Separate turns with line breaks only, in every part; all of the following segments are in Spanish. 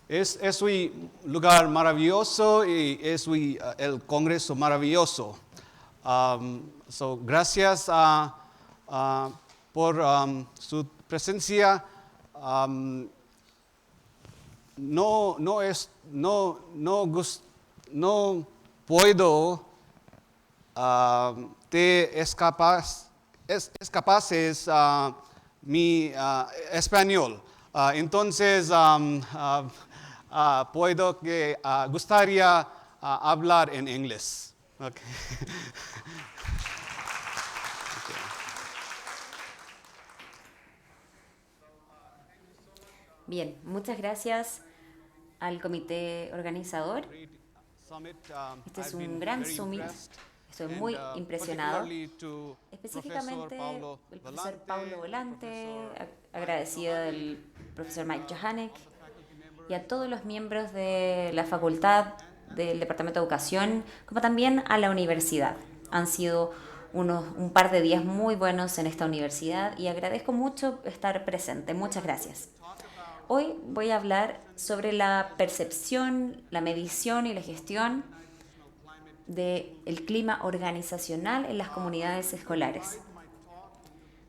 Es un lugar maravilloso y es el Congreso maravilloso. Gracias por su presencia. No puedo te escapaces mi español. Entonces, puedo que gustaría hablar en inglés. Okay.
Bien, muchas gracias al comité organizador.
Summit,
Este es
I've
un
been
gran
very
summit.
impressed,
Estoy
and
muy impresionado.
particularly to Professor
Específicamente
Paulo
el profesor Paulo
Volante,
Volante,
Professor Mike
agradecido
Johanic,
del profesor
and
Mike Johannek
all the faculty
y
members
a
of
todos
the
los miembros
department,
de la facultad,
and
del
students.
Departamento de Educación, como también a la universidad. Han sido un par de días muy buenos en esta universidad y agradezco mucho estar presente. Muchas gracias. Hoy voy a hablar sobre la percepción, la medición y la gestión del clima organizacional en las comunidades escolares.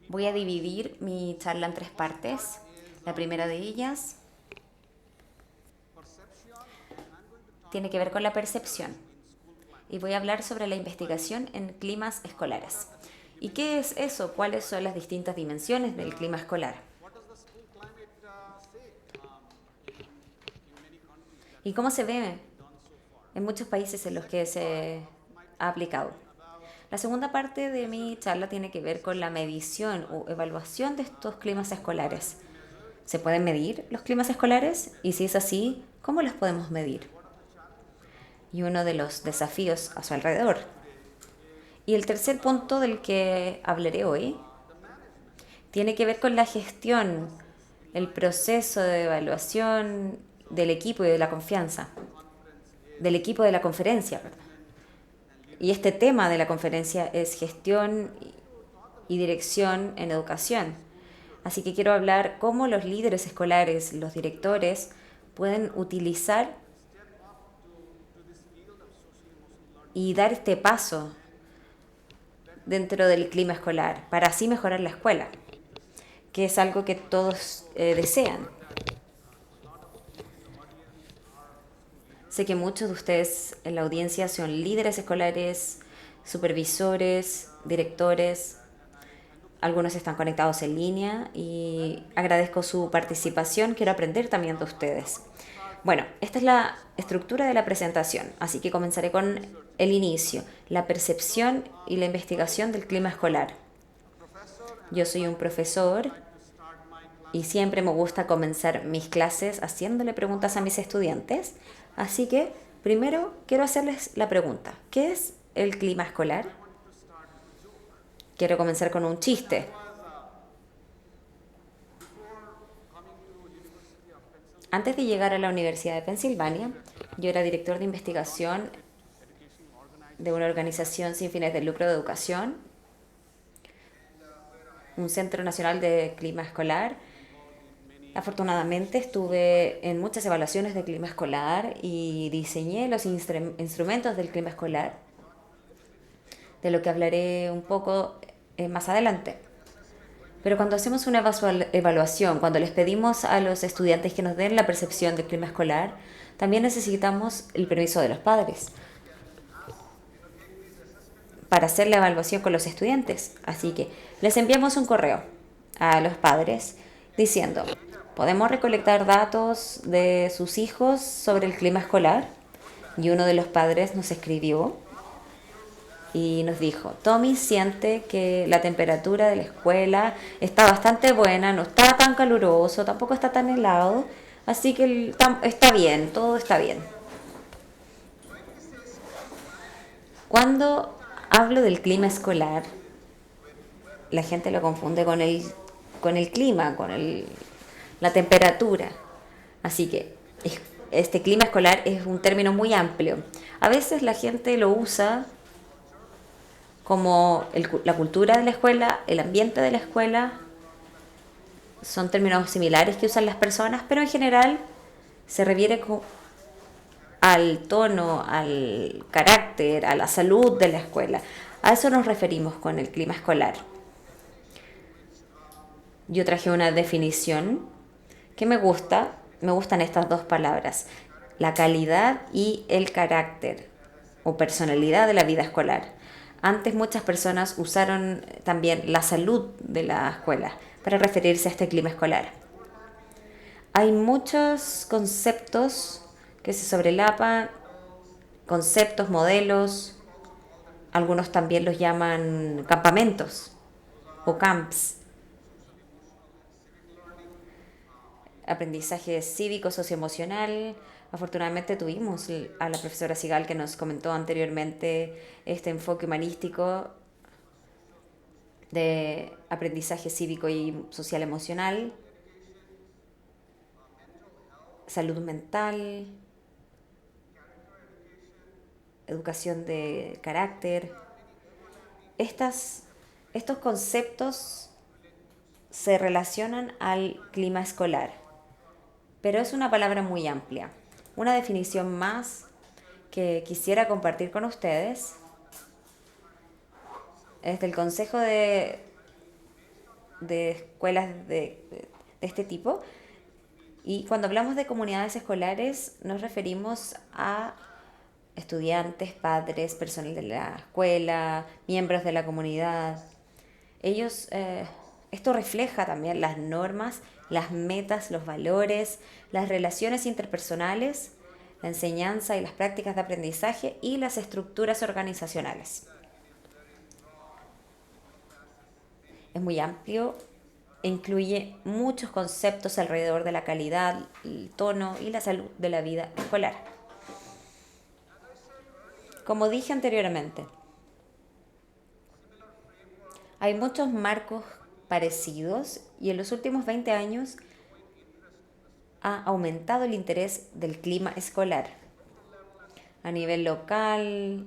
Voy a dividir mi charla en tres partes. La primera de ellas tiene que ver con la percepción y voy a hablar sobre la investigación en climas escolares. ¿Y qué es eso? ¿Cuáles son las distintas dimensiones del clima escolar? ¿Y cómo se ve en muchos países en los que se ha aplicado? La segunda parte de mi charla tiene que ver con la medición o evaluación de estos climas escolares. ¿Se pueden medir los climas escolares? Y si es así, ¿cómo los podemos medir? Y uno de los desafíos a su alrededor. Y el tercer punto del que hablaré hoy tiene que ver con la gestión, el proceso de evaluación del equipo y de la confianza, del equipo de la conferencia, perdón. Y este tema de la conferencia es gestión y dirección en educación. Así que quiero hablar cómo los líderes escolares, los directores, pueden utilizar y dar este paso dentro del clima escolar para así mejorar la escuela, que es algo que todos desean. Sé que muchos de ustedes en la audiencia son líderes escolares, supervisores, directores. Algunos están conectados en línea y agradezco su participación. Quiero aprender también de ustedes. Bueno, esta es la estructura de la presentación, así que comenzaré con el inicio, la percepción y la investigación del clima escolar. Yo soy un profesor y siempre me gusta comenzar mis clases haciéndole preguntas a mis estudiantes, así que primero quiero hacerles la pregunta, ¿qué es el clima escolar? Quiero comenzar con un chiste. Antes de llegar a la Universidad de Pensilvania, yo era director de investigación de una organización sin fines de lucro de educación, un Centro Nacional de Clima Escolar. Afortunadamente estuve en muchas evaluaciones de clima escolar y diseñé los instrumentos del clima escolar, de lo que hablaré un poco más adelante. Pero cuando hacemos una evaluación, cuando les pedimos a los estudiantes que nos den la percepción del clima escolar, también necesitamos el permiso de los padres para hacer la evaluación con los estudiantes. Así que les enviamos un correo a los padres diciendo, ¿podemos recolectar datos de sus hijos sobre el clima escolar? Y uno de los padres nos escribió y nos dijo, Tommy siente que la temperatura de la escuela está bastante buena, no está tan caluroso, tampoco está tan helado, así que está bien, todo está bien. Cuando hablo del clima escolar, la gente lo confunde con el clima, la temperatura. Así que este clima escolar es un término muy amplio. A veces la gente lo usa como la cultura de la escuela, el ambiente de la escuela, son términos similares que usan las personas, pero en general se refiere al tono, al carácter, a la salud de la escuela. A eso nos referimos con el clima escolar. Yo traje una definición que me gusta. Me gustan estas dos palabras, la calidad y el carácter o personalidad de la vida escolar. Antes muchas personas usaron también la salud de la escuela para referirse a este clima escolar. Hay muchos conceptos que se sobrelapan, conceptos, modelos, algunos también los llaman campamentos o camps. Aprendizaje cívico, socioemocional. Afortunadamente tuvimos a la profesora Sigal que nos comentó anteriormente este enfoque humanístico de aprendizaje cívico y social emocional, salud mental, educación de carácter. Estos conceptos se relacionan al clima escolar, pero es una palabra muy amplia. Una definición más que quisiera compartir con ustedes es del Consejo de Escuelas de este tipo. Y cuando hablamos de comunidades escolares nos referimos a estudiantes, padres, personal de la escuela, miembros de la comunidad. Ellos, esto refleja también las normas, las metas, los valores, las relaciones interpersonales, la enseñanza y las prácticas de aprendizaje y las estructuras organizacionales. Es muy amplio e incluye muchos conceptos alrededor de la calidad, el tono y la salud de la vida escolar. Como dije anteriormente, hay muchos marcos parecidos y en los últimos 20 años ha aumentado el interés del clima escolar a nivel local,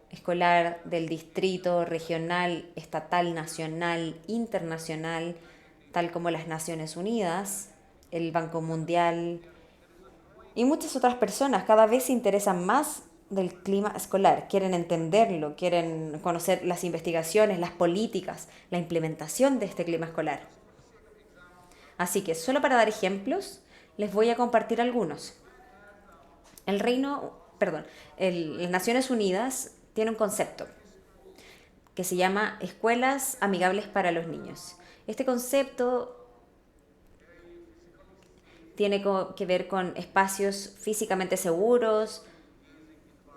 escolar del distrito, regional, estatal, nacional, internacional, tal como las Naciones Unidas, el Banco Mundial y muchas otras personas cada vez se interesan más del clima escolar, quieren entenderlo, quieren conocer las investigaciones, las políticas, la implementación de este clima escolar. Así que solo para dar ejemplos, les voy a compartir algunos. Las Naciones Unidas tiene un concepto que se llama Escuelas Amigables para los Niños. Este concepto tiene que ver con espacios físicamente seguros,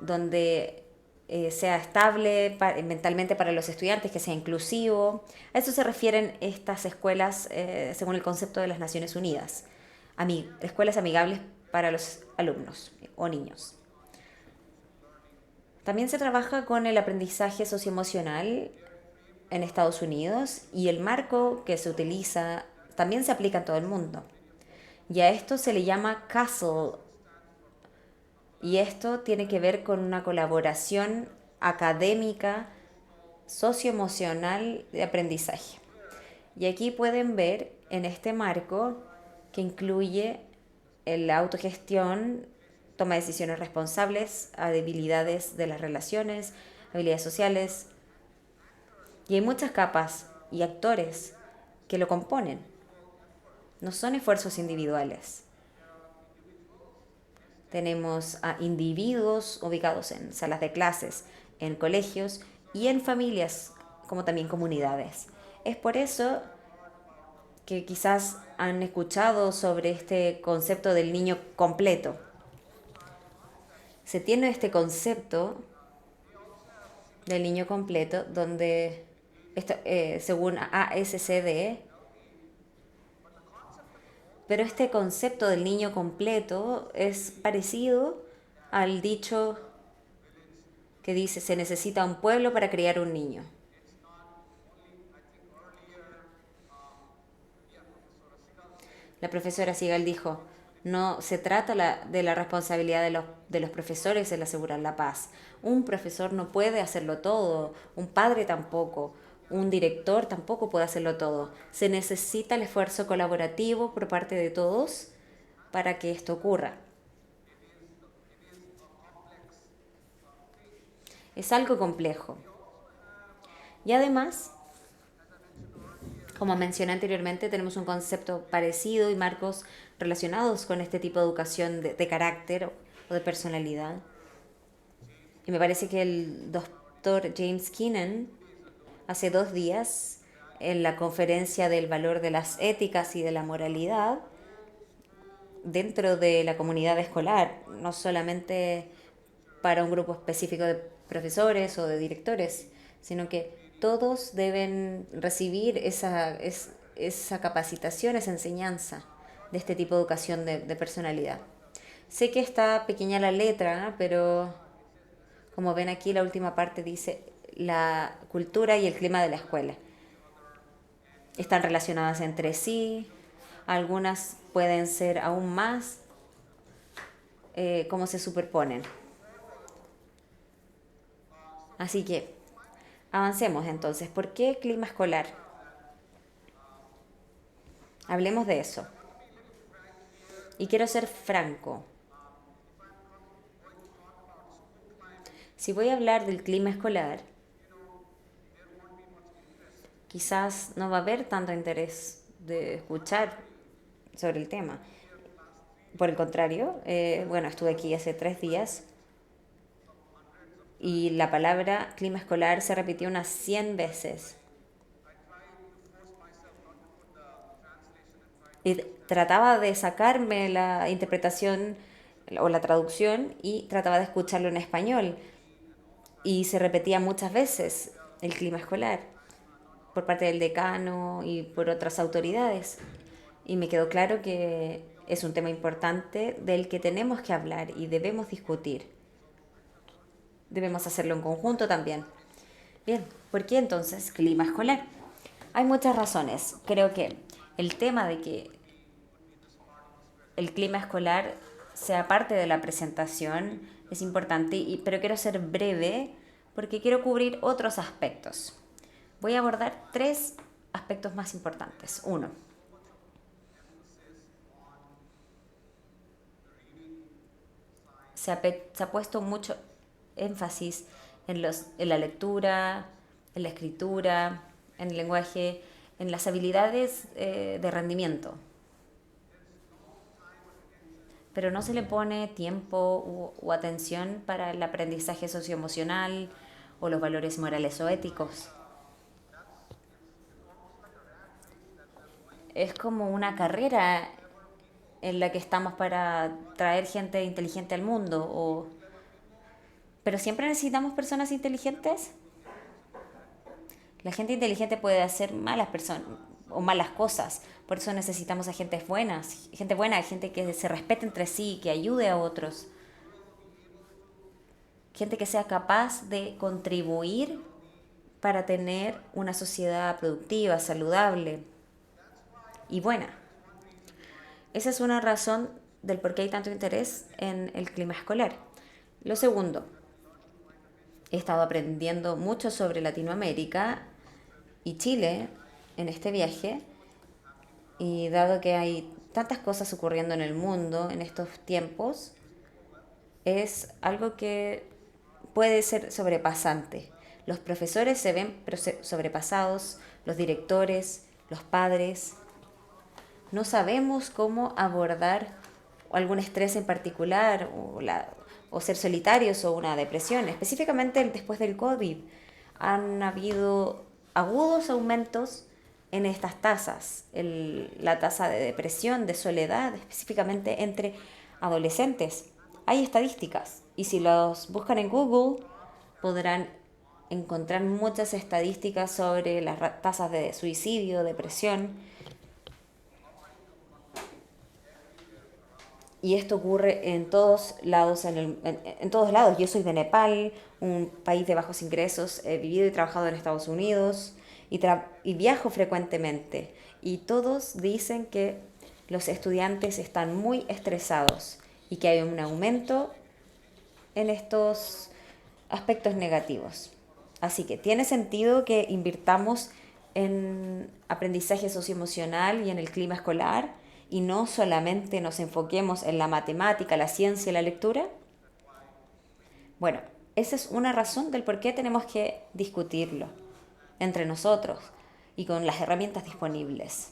donde sea estable mentalmente para los estudiantes, que sea inclusivo. A eso se refieren estas escuelas según el concepto de las Naciones Unidas. Escuelas amigables para los alumnos o niños. También se trabaja con el aprendizaje socioemocional en Estados Unidos y el marco que se utiliza también se aplica en todo el mundo. Y a esto se le llama CASEL. Y esto tiene que ver con una colaboración académica, socioemocional de aprendizaje. Y aquí pueden ver en este marco que incluye la autogestión, toma de decisiones responsables, habilidades de las relaciones, habilidades sociales. Y hay muchas capas y actores que lo componen. No son esfuerzos individuales. Tenemos a individuos ubicados en salas de clases, en colegios y en familias, como también comunidades. Es por eso que quizás han escuchado sobre este concepto del niño completo. Se tiene este concepto del niño completo donde, según ASCD, pero este concepto del niño completo es parecido al dicho que dice se necesita un pueblo para criar un niño. La profesora Sigal dijo, no se trata de la responsabilidad de los profesores el asegurar la paz. Un profesor no puede hacerlo todo, un padre tampoco, un director tampoco puede hacerlo todo. Se necesita el esfuerzo colaborativo por parte de todos para que esto ocurra. Es algo complejo. Y además, como mencioné anteriormente, tenemos un concepto parecido y marcos relacionados con este tipo de educación de carácter o de personalidad. Y me parece que el doctor James Keenan, hace 2 días, en la conferencia del valor de las éticas y de la moralidad, dentro de la comunidad escolar, no solamente para un grupo específico de profesores o de directores, sino que todos deben recibir esa capacitación, esa enseñanza de este tipo de educación de personalidad. Sé que está pequeña la letra, pero como ven aquí, la última parte dice la cultura y el clima de la escuela. Están relacionadas entre sí, algunas pueden ser aún más cómo se superponen. Así que avancemos entonces. ¿Por qué clima escolar? Hablemos de eso. Y quiero ser franco. Si voy a hablar del clima escolar, quizás no va a haber tanto interés de escuchar sobre el tema. Por el contrario, bueno, estuve aquí hace 3 días y la palabra clima escolar se repitió unas 100 veces. Y trataba de sacarme la interpretación o la traducción y trataba de escucharlo en español. Y se repetía muchas veces el clima escolar por parte del decano y por otras autoridades. Y me quedó claro que es un tema importante del que tenemos que hablar y debemos discutir. Debemos hacerlo en conjunto también. Bien, ¿por qué entonces clima escolar? Hay muchas razones. Creo que el tema de que el clima escolar sea parte de la presentación es importante, pero quiero ser breve porque quiero cubrir otros aspectos. Voy a abordar 3 aspectos más importantes. Uno, se ha puesto mucho énfasis en la lectura, en la escritura, en el lenguaje, en las habilidades de rendimiento. Pero no se le pone tiempo o atención para el aprendizaje socioemocional o los valores morales o éticos. Es como una carrera en la que estamos para traer gente inteligente al mundo. Pero siempre necesitamos personas inteligentes. La gente inteligente puede hacer malas personas o malas cosas. Por eso necesitamos a gente buena, gente que se respete entre sí, que ayude a otros, gente que sea capaz de contribuir para tener una sociedad productiva, saludable y buena. Esa es una razón del por qué hay tanto interés en el clima escolar. Lo segundo, he estado aprendiendo mucho sobre Latinoamérica y Chile en este viaje, y dado que hay tantas cosas ocurriendo en el mundo en estos tiempos, es algo que puede ser sobrepasante. Los profesores se ven sobrepasados, los directores, los padres. No sabemos cómo abordar algún estrés en particular o ser solitarios o una depresión. Específicamente después del COVID han habido agudos aumentos en estas tasas. La tasa de depresión, de soledad, específicamente entre adolescentes. Hay estadísticas y si los buscan en Google podrán encontrar muchas estadísticas sobre las tasas de suicidio, depresión. Y esto ocurre en todos lados, en todos lados. Yo soy de Nepal, un país de bajos ingresos. He vivido y trabajado en Estados Unidos y viajo frecuentemente. Y todos dicen que los estudiantes están muy estresados y que hay un aumento en estos aspectos negativos. Así que tiene sentido que invirtamos en aprendizaje socioemocional y en el clima escolar y no solamente nos enfoquemos en la matemática, la ciencia y la lectura? Bueno, esa es una razón del por qué tenemos que discutirlo entre nosotros y con las herramientas disponibles.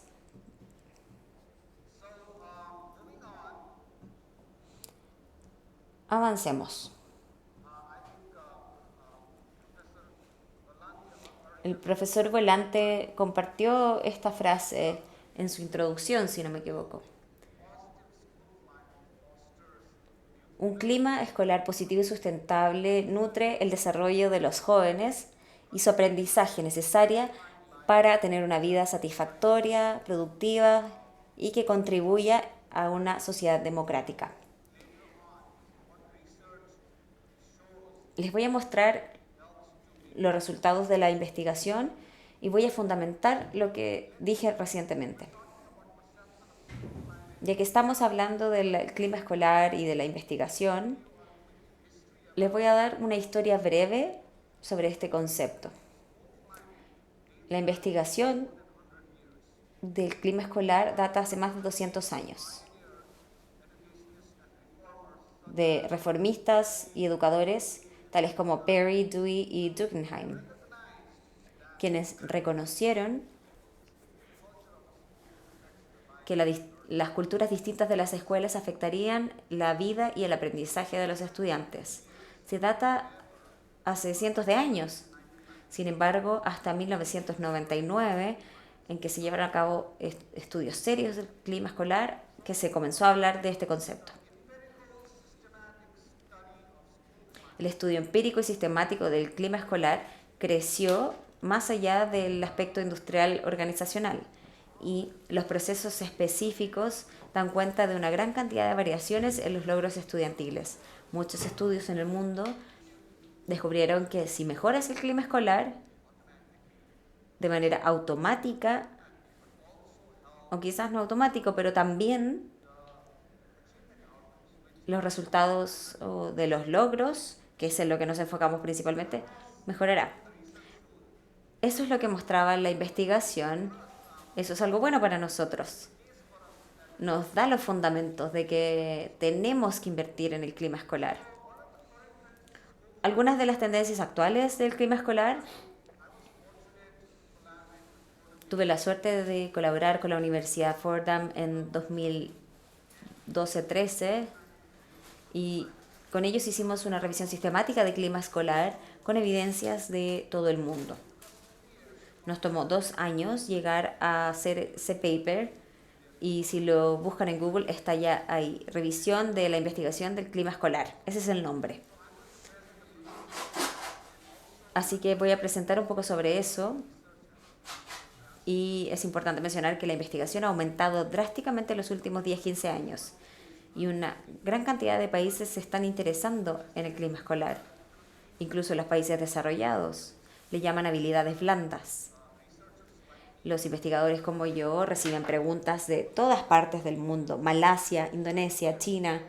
Avancemos. El profesor Volante compartió esta frase en su introducción, si no me equivoco. Un clima escolar positivo y sustentable nutre el desarrollo de los jóvenes y su aprendizaje necesaria para tener una vida satisfactoria, productiva y que contribuya a una sociedad democrática. Les voy a mostrar los resultados de la investigación y voy a fundamentar lo que dije recientemente. Ya que estamos hablando del clima escolar y de la investigación, les voy a dar una historia breve sobre este concepto. La investigación del clima escolar data hace más de 200 años, de reformistas y educadores tales como Perry, Dewey y Durkheim, quienes reconocieron que las culturas distintas de las escuelas afectarían la vida y el aprendizaje de los estudiantes. Se data hace cientos de años. Sin embargo, hasta 1999, en que se llevaron a cabo estudios serios del clima escolar, que se comenzó a hablar de este concepto. El estudio empírico y sistemático del clima escolar creció más allá del aspecto industrial organizacional, y los procesos específicos dan cuenta de una gran cantidad de variaciones en los logros estudiantiles. Muchos estudios en el mundo descubrieron que si mejoras el clima escolar de manera automática, o quizás no automático, pero también los resultados de los logros, que es en lo que nos enfocamos principalmente, mejorará. Eso es lo que mostraba la investigación. Eso es algo bueno para nosotros. Nos da los fundamentos de que tenemos que invertir en el clima escolar. Algunas de las tendencias actuales del clima escolar. Tuve la suerte de colaborar con la Universidad Fordham en 2012-13 y con ellos hicimos una revisión sistemática de clima escolar con evidencias de todo el mundo. Nos tomó 2 años llegar a hacer ese paper y si lo buscan en Google está ya ahí, revisión de la investigación del clima escolar. Ese es el nombre. Así que voy a presentar un poco sobre eso. Y es importante mencionar que la investigación ha aumentado drásticamente en los últimos 10-15 años. Y una gran cantidad de países se están interesando en el clima escolar. Incluso los países desarrollados le llaman habilidades blandas. Los investigadores como yo reciben preguntas de todas partes del mundo, Malasia, Indonesia, China.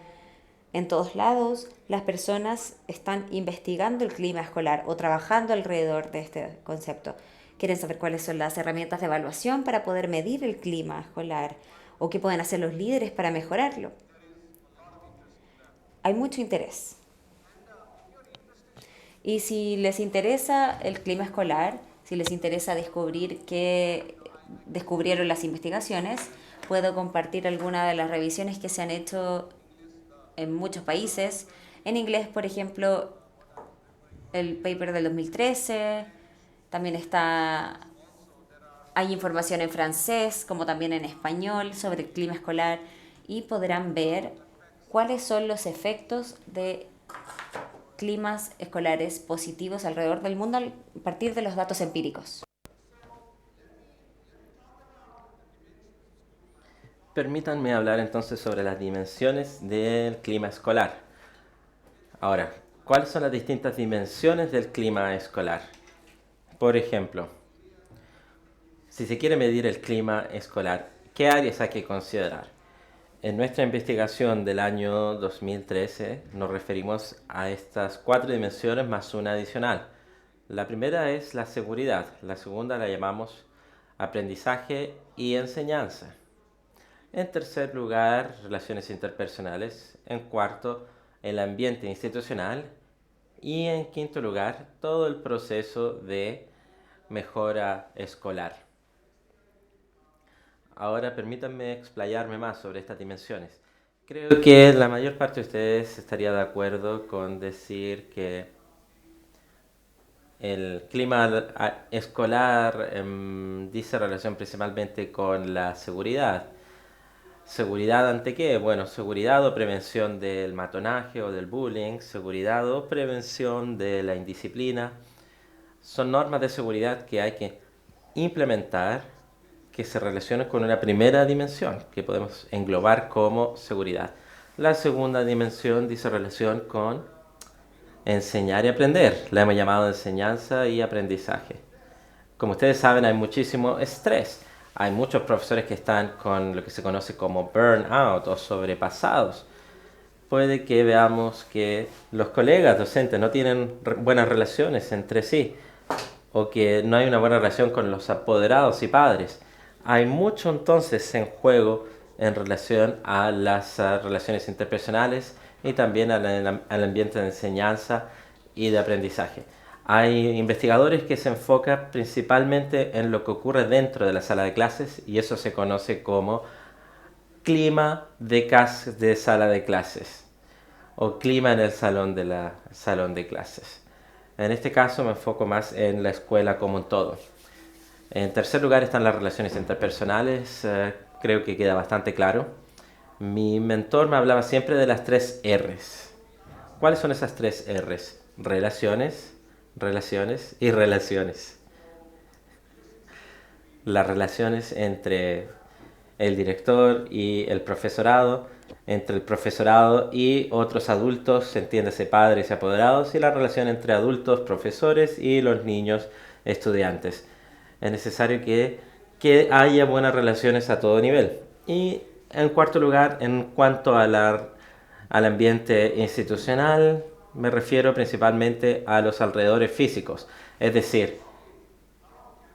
En todos lados, las personas están investigando el clima escolar o trabajando alrededor de este concepto. Quieren saber cuáles son las herramientas de evaluación para poder medir el clima escolar o qué pueden hacer los líderes para mejorarlo. Hay mucho interés. Y si les interesa el clima escolar, si les interesa descubrir qué descubrieron las investigaciones, puedo compartir algunas de las revisiones que se han hecho en muchos países. En inglés, por ejemplo, el paper del 2013, también hay información en francés, como también en español, sobre el clima escolar, y podrán ver cuáles son los efectos de climas escolares positivos alrededor del mundo a partir de los datos empíricos.
Permítanme hablar entonces sobre las dimensiones del clima escolar. Ahora, ¿cuáles son las distintas dimensiones del clima escolar? Por ejemplo, si se quiere medir el clima escolar, ¿qué áreas hay que considerar? En nuestra investigación del año 2013 nos referimos a estas 4 dimensiones más una adicional. La primera es la seguridad, la segunda la llamamos aprendizaje y enseñanza. En tercer lugar, relaciones interpersonales. En cuarto, el ambiente institucional. Y en quinto lugar, todo el proceso de mejora escolar. Ahora permítanme explayarme más sobre estas dimensiones. Creo que la mayor parte de ustedes estaría de acuerdo con decir que el clima escolar dice relación principalmente con la seguridad. ¿Seguridad ante qué? Bueno, seguridad o prevención del matonaje o del bullying, seguridad o prevención de la indisciplina. Son normas de seguridad que hay que implementar que se relacionan con una primera dimensión que podemos englobar como seguridad. La segunda dimensión dice relación con enseñar y aprender. La hemos llamado enseñanza y aprendizaje. Como ustedes saben, hay muchísimo estrés. Hay muchos profesores que están con lo que se conoce como burnout o sobrepasados. Puede que veamos que los colegas docentes no tienen buenas relaciones entre sí o que no hay una buena relación con los apoderados y padres. Hay mucho entonces en juego en relación a las relaciones interpersonales y también al ambiente de enseñanza y de aprendizaje. Hay investigadores que se enfocan principalmente en lo que ocurre dentro de la sala de clases y eso se conoce como clima de sala de clases o clima en el salón de clases. En este caso me enfoco más en la escuela como un todo. En tercer lugar están las relaciones interpersonales, creo que queda bastante claro. Mi mentor me hablaba siempre de las 3 R's. ¿Cuáles son esas 3 R's? Relaciones, relaciones y relaciones. Las relaciones entre el director y el profesorado, entre el profesorado y otros adultos, entiéndase padres y apoderados, y la relación entre adultos, profesores y los niños estudiantes. Es necesario que haya buenas relaciones a todo nivel. Y en cuarto lugar, en cuanto a al ambiente institucional, me refiero principalmente a los alrededores físicos, es decir,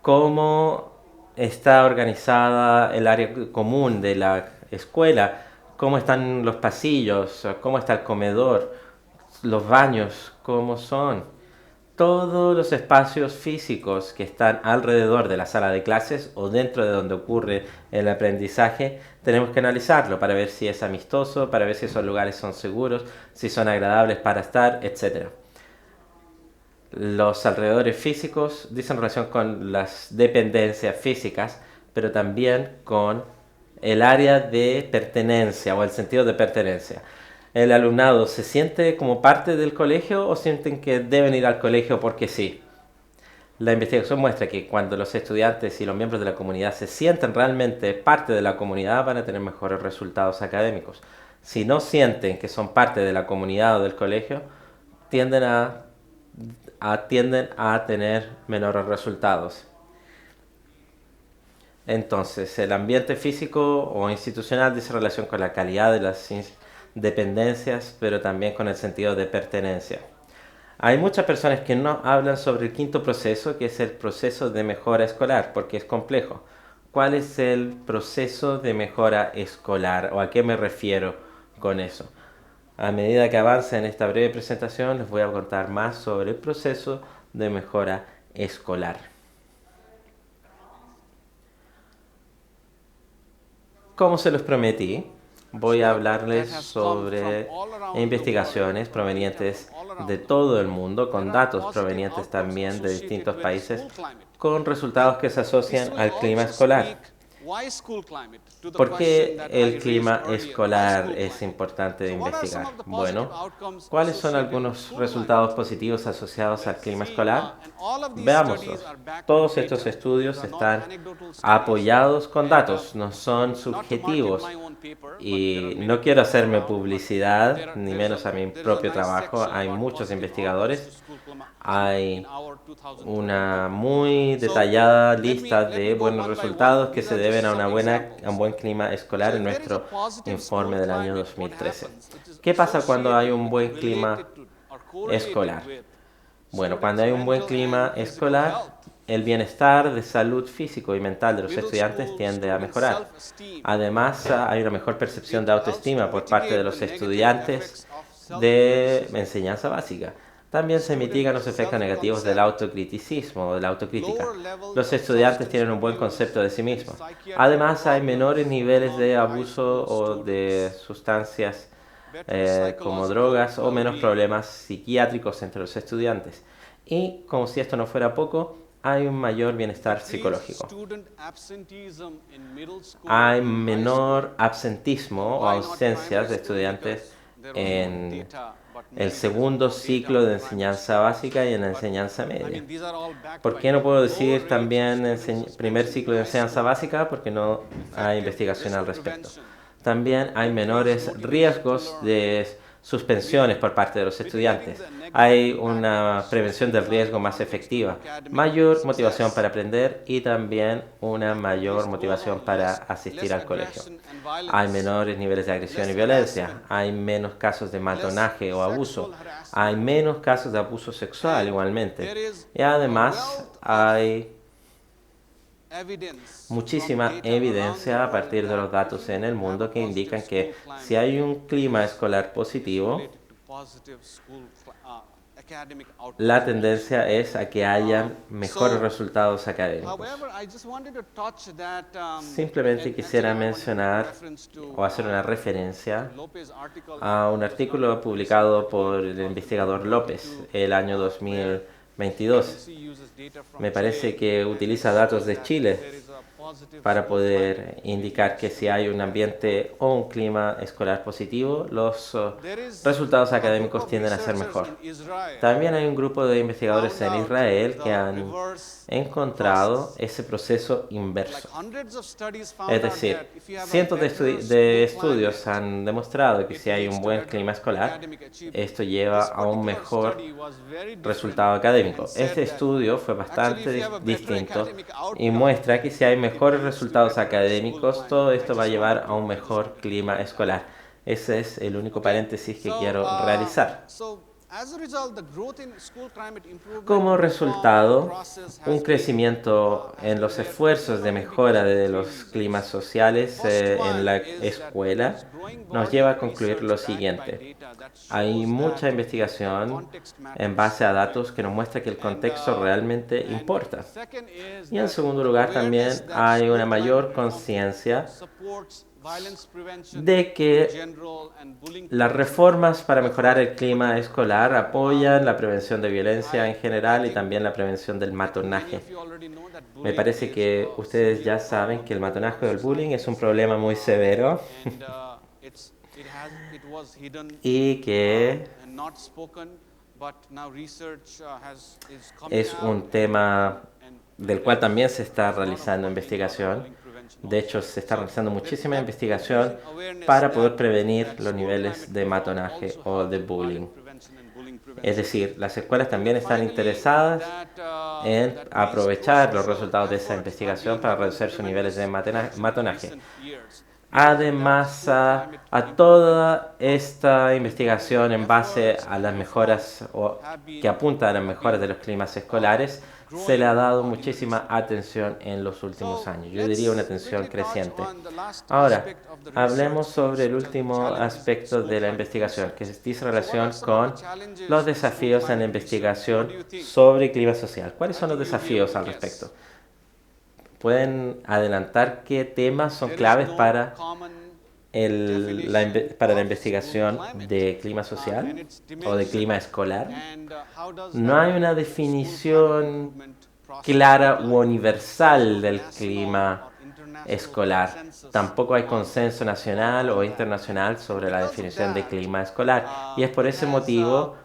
cómo está organizada el área común de la escuela, cómo están los pasillos, cómo está el comedor, los baños, cómo son. Todos los espacios físicos que están alrededor de la sala de clases o dentro de donde ocurre el aprendizaje, tenemos que analizarlo para ver si es amistoso, para ver si esos lugares son seguros, si son agradables para estar, etc. Los alrededores físicos dicen relación con las dependencias físicas, pero también con el área de pertenencia o el sentido de pertenencia. ¿El alumnado se siente como parte del colegio o sienten que deben ir al colegio porque sí? La investigación muestra que cuando los estudiantes y los miembros de la comunidad se sienten realmente parte de la comunidad van a tener mejores resultados académicos. Si no sienten que son parte de la comunidad o del colegio, tienden a tener menores resultados. Entonces, el ambiente físico o institucional dice relación con la calidad de las dependencias, pero también con el sentido de pertenencia. Hay muchas personas que no hablan sobre el quinto proceso, que es el proceso de mejora escolar, porque es complejo. ¿Cuál es el proceso de mejora escolar o a qué me refiero con eso? A medida que avance en esta breve presentación, les voy a contar más sobre el proceso de mejora escolar. Como se los prometí, voy a hablarles sobre investigaciones provenientes de todo el mundo, con datos provenientes también de distintos países, con resultados que se asocian al clima escolar. ¿Por qué el clima escolar es importante de investigar? Bueno, ¿cuáles son algunos resultados positivos asociados al clima escolar? Veámoslos. Todos estos estudios están apoyados con datos, no son subjetivos. Y no quiero hacerme publicidad, ni menos a mi propio trabajo. Hay muchos investigadores. Hay una muy detallada lista de buenos resultados que se deben a un buen clima escolar en nuestro informe del año 2013. ¿Qué pasa cuando hay un buen clima escolar? Bueno, cuando hay un buen clima escolar, el bienestar de salud físico y mental de los estudiantes tiende a mejorar. Además, hay una mejor percepción de autoestima por parte de los estudiantes de enseñanza básica. También se mitigan los efectos negativos del autocriticismo o de la autocrítica. Los estudiantes tienen un buen concepto de sí mismos. Además, hay menores niveles de abuso o de sustancias como drogas o menos problemas psiquiátricos entre los estudiantes. Y como si esto no fuera poco, hay un mayor bienestar psicológico. Hay menor absentismo o ausencias de estudiantes en el segundo ciclo de enseñanza básica y en la enseñanza media. ¿Por qué no puedo decir también primer ciclo de enseñanza básica? Porque no hay investigación al respecto. También hay menores riesgos de suspensiones por parte de los estudiantes. Hay una prevención del riesgo más efectiva, mayor motivación para aprender y también una mayor motivación para asistir al colegio. Hay menores niveles de agresión y violencia, hay menos casos de matonaje o abuso, hay menos casos de abuso sexual igualmente. Y además hay muchísima evidencia a partir de los datos en el mundo que indican que si hay un clima escolar positivo, la tendencia es a que hayan mejores resultados académicos. Simplemente quisiera mencionar o hacer una referencia a un artículo publicado por el investigador López el año 2022. Me parece que utiliza datos de Chile para poder indicar que si hay un ambiente o un clima escolar positivo, los resultados académicos tienden a ser mejor. También hay un grupo de investigadores en Israel que han encontrado ese proceso inverso. Es decir, cientos de estudios han demostrado que si hay un buen clima escolar, esto lleva a un mejor resultado académico. Este estudio fue bastante distinto y muestra que si hay mejores resultados académicos, todo esto va a llevar a un mejor clima escolar. Ese es el único paréntesis que quiero realizar. Como resultado, un crecimiento en los esfuerzos de mejora de los climas sociales en la escuela nos lleva a concluir lo siguiente. Hay mucha investigación en base a datos que nos muestra que el contexto realmente importa. Y en segundo lugar, también hay una mayor conciencia de que las reformas para mejorar el clima escolar apoyan la prevención de violencia en general y también la prevención del matonaje. Me parece que ustedes ya saben que el matonaje o el bullying es un problema muy severo y que es un tema del cual también se está realizando investigación. De hecho, se está realizando muchísima investigación para poder prevenir los niveles de matonaje o de bullying. Es decir, las escuelas también están interesadas en aprovechar los resultados de esa investigación para reducir sus niveles de matonaje. Además, a toda esta investigación en base a las mejoras que apuntan a las mejoras de los climas escolares, se le ha dado muchísima atención en los últimos años. Yo diría una atención creciente. Ahora, hablemos sobre el último aspecto de la investigación, que dice relación con los desafíos en la investigación sobre clima social. ¿Cuáles son los desafíos al respecto? ¿Pueden adelantar qué temas son claves para la investigación de clima social o de clima escolar? No hay una definición clara u universal del clima escolar. Tampoco hay consenso nacional o internacional sobre la definición de clima escolar. Y es por ese motivo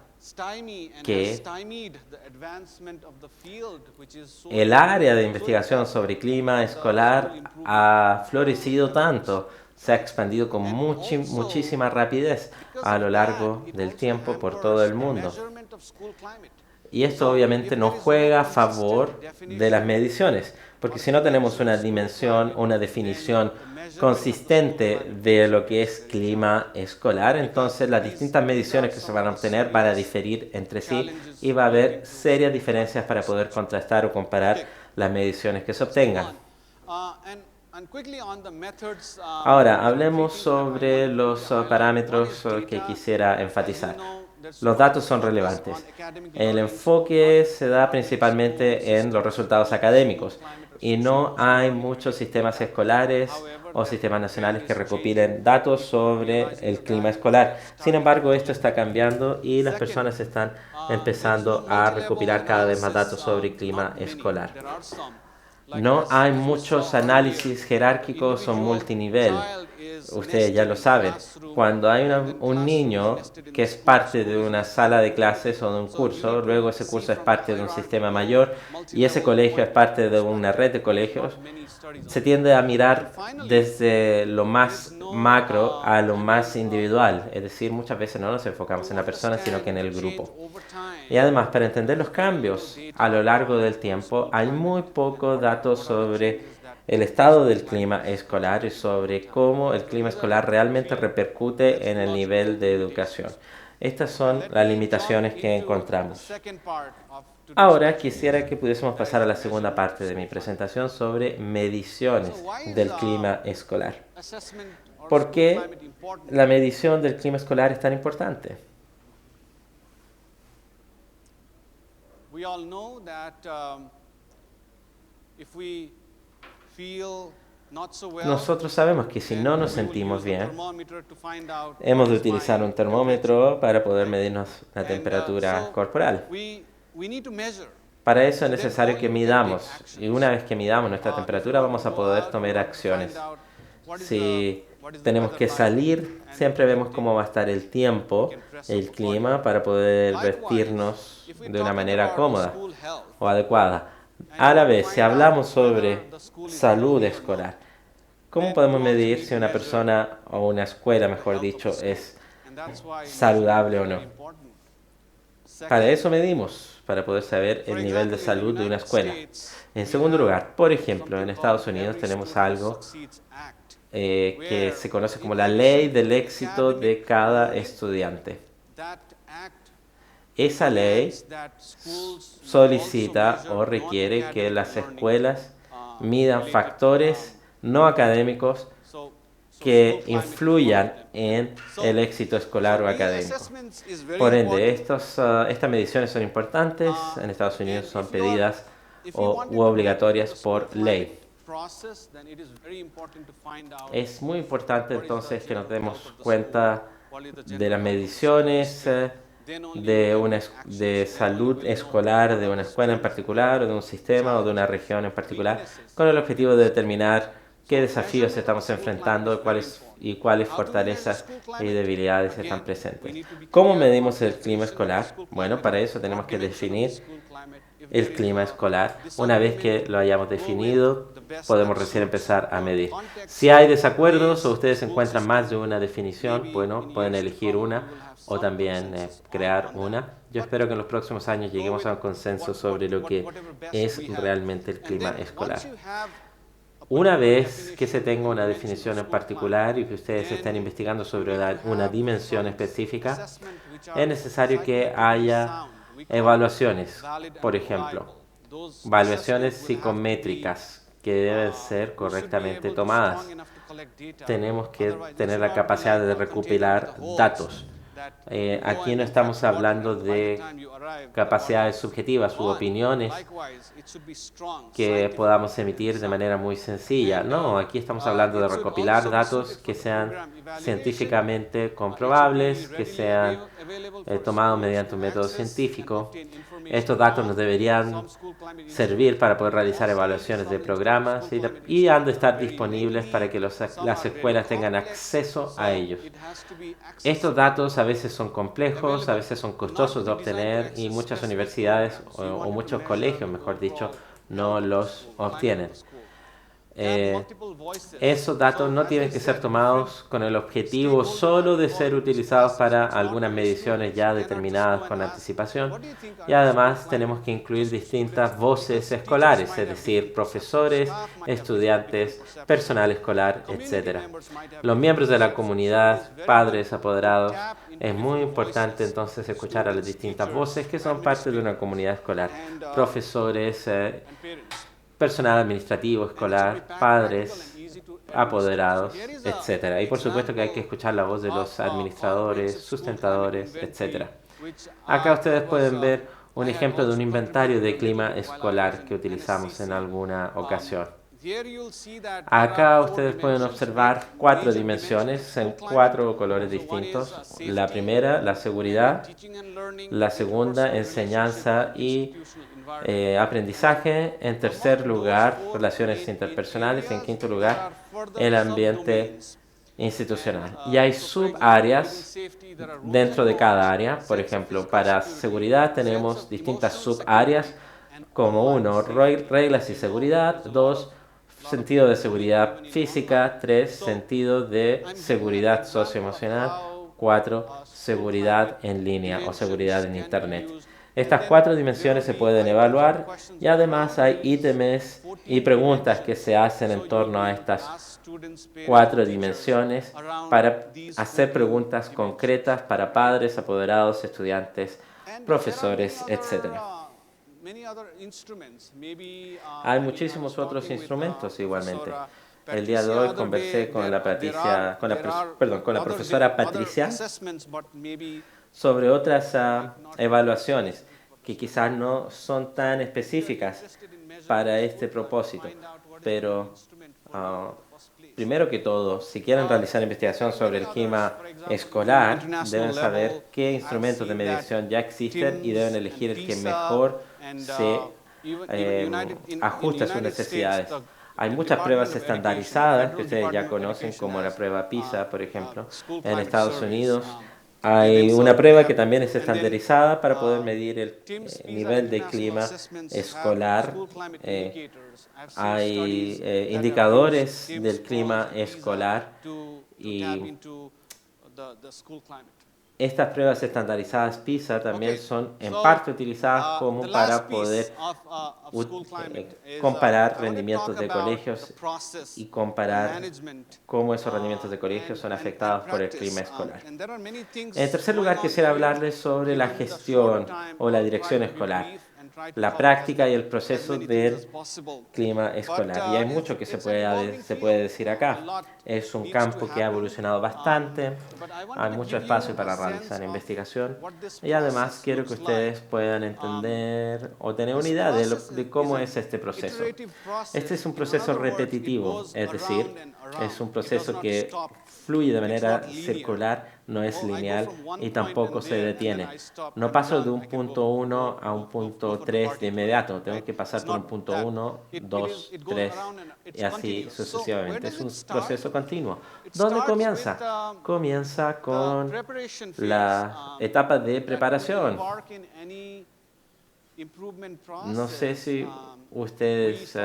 que el área de investigación sobre clima escolar ha florecido tanto, se ha expandido con muchísima rapidez a lo largo del tiempo por todo el mundo. Y esto obviamente no juega a favor de las mediciones, porque si no tenemos una dimensión, una definición consistente de lo que es clima escolar, entonces las distintas mediciones que se van a obtener van a diferir entre sí y va a haber serias diferencias para poder contrastar o comparar las mediciones que se obtengan. Ahora, hablemos sobre los parámetros que quisiera enfatizar. Los datos son relevantes. El enfoque se da principalmente en los resultados académicos y no hay muchos sistemas escolares o sistemas nacionales que recopilen datos sobre el clima escolar. Sin embargo, esto está cambiando y las personas están empezando a recopilar cada vez más datos sobre el clima escolar. No hay muchos análisis jerárquicos o multinivel. Ustedes ya lo saben. Cuando hay un niño que es parte de una sala de clases o de un curso, luego ese curso es parte de un sistema mayor y ese colegio es parte de una red de colegios, se tiende a mirar desde lo más macro a lo más individual. Es decir, muchas veces no nos enfocamos en la persona, sino que en el grupo. Y además, para entender los cambios a lo largo del tiempo, hay muy pocos datos sobre el estado del clima escolar y sobre cómo el clima escolar realmente repercute en el nivel de educación. Estas son las limitaciones que encontramos. Ahora quisiera que pudiésemos pasar a la segunda parte de mi presentación sobre mediciones del clima escolar. ¿Por qué la medición del clima escolar es tan importante? Nosotros sabemos que si no nos sentimos bien, hemos de utilizar un termómetro para poder medirnos la temperatura corporal. Para eso es necesario que midamos, y una vez que midamos nuestra temperatura vamos a poder tomar acciones. Si tenemos que salir, siempre vemos cómo va a estar el tiempo, el clima, para poder vestirnos de una manera cómoda o adecuada. A la vez, si hablamos sobre salud escolar, ¿cómo podemos medir si una persona o una escuela, mejor dicho, es saludable o no? Para eso medimos, para poder saber el nivel de salud de una escuela. En segundo lugar, por ejemplo, en Estados Unidos tenemos algo que se conoce como la ley del éxito de cada estudiante. Esa ley solicita o requiere que las escuelas midan factores no académicos que influyan en el éxito escolar o académico. Por ende, estas mediciones son importantes. En Estados Unidos son pedidas u obligatorias por ley. Es muy importante entonces que nos demos cuenta de las mediciones de salud escolar de una escuela en particular o de un sistema o de una región en particular, con el objetivo de determinar qué desafíos estamos enfrentando y cuáles fortalezas y debilidades están presentes. ¿Cómo medimos el clima escolar? Bueno, para eso tenemos que definir el clima escolar. Una vez que lo hayamos definido, podemos recién empezar a medir. Si hay desacuerdos o ustedes encuentran más de una definición, bueno, pueden elegir una o también crear una. Yo espero que en los próximos años lleguemos a un consenso sobre lo que es realmente el clima escolar. Una vez que se tenga una definición en particular y que ustedes estén investigando sobre una dimensión específica, es necesario que haya evaluaciones, por ejemplo, evaluaciones psicométricas que deben ser correctamente tomadas. Tenemos que tener la capacidad de recopilar datos. Aquí no estamos hablando de capacidades subjetivas u opiniones que podamos emitir de manera muy sencilla. No, aquí estamos hablando de recopilar datos que sean científicamente comprobables, que sean tomados mediante un método científico. Estos datos nos deberían servir para poder realizar evaluaciones de programas y han de estar disponibles para que las escuelas tengan acceso a ellos. Estos datos a veces son complejos, a veces son costosos de obtener y muchas universidades o muchos colegios, mejor dicho, no los obtienen. Esos datos no tienen que ser tomados con el objetivo solo de ser utilizados para algunas mediciones ya determinadas con anticipación, y además tenemos que incluir distintas voces escolares, es decir, profesores, estudiantes, personal escolar, etc. Los miembros de la comunidad, padres, apoderados, es muy importante entonces escuchar a las distintas voces que son parte de una comunidad escolar, profesores, personal administrativo escolar, padres, apoderados, etcétera. Y por supuesto que hay que escuchar la voz de los administradores, sustentadores, etcétera. Acá ustedes pueden ver un ejemplo de un inventario de clima escolar que utilizamos en alguna ocasión. Acá ustedes pueden observar 4 dimensiones en 4 colores distintos. La primera, la seguridad. La segunda, enseñanza y aprendizaje. En tercer lugar, relaciones interpersonales. En quinto lugar, el ambiente institucional. Y hay subáreas dentro de cada área. Por ejemplo, para seguridad tenemos distintas subáreas como 1, reglas y seguridad, 2, sentido de seguridad física, 3, sentido de seguridad socioemocional, 4, seguridad en línea o seguridad en Internet. Estas 4 dimensiones se pueden evaluar y además hay ítems y preguntas que se hacen en torno a estas 4 dimensiones para hacer preguntas concretas para padres, apoderados, estudiantes, profesores, etc. Hay muchísimos otros instrumentos igualmente. El día de hoy conversé con la profesora Patricia sobre otras evaluaciones que quizás no son tan específicas para este propósito, pero primero que todo, si quieren realizar investigación sobre el clima escolar, deben saber qué instrumentos de medición ya existen y deben elegir el que mejor se ajuste a sus necesidades. Hay muchas pruebas estandarizadas que ustedes ya conocen, como la prueba PISA, por ejemplo. En Estados Unidos hay una prueba que también es estandarizada para poder medir el nivel de clima escolar. Hay indicadores del clima escolar y estas pruebas estandarizadas PISA también son en parte utilizadas como para poder comparar rendimientos de colegios y comparar cómo esos rendimientos de colegios son afectados por el clima escolar. En tercer lugar, quisiera hablarles sobre la gestión o la dirección escolar, la práctica y el proceso del clima escolar. Y hay mucho que se puede decir acá. Es un campo que ha evolucionado bastante, hay mucho espacio para realizar investigación y además quiero que ustedes puedan entender o tener una idea de cómo es este proceso. Este es un proceso repetitivo, es decir, es un proceso que fluye de manera circular, no es lineal y tampoco se detiene. No paso de un punto 1 a un punto 3 de inmediato, tengo que pasar por un punto 1, 2, 3 y así sucesivamente. Es un proceso continuo. ¿Dónde comienza? Comienza con la etapa de preparación. No sé si ustedes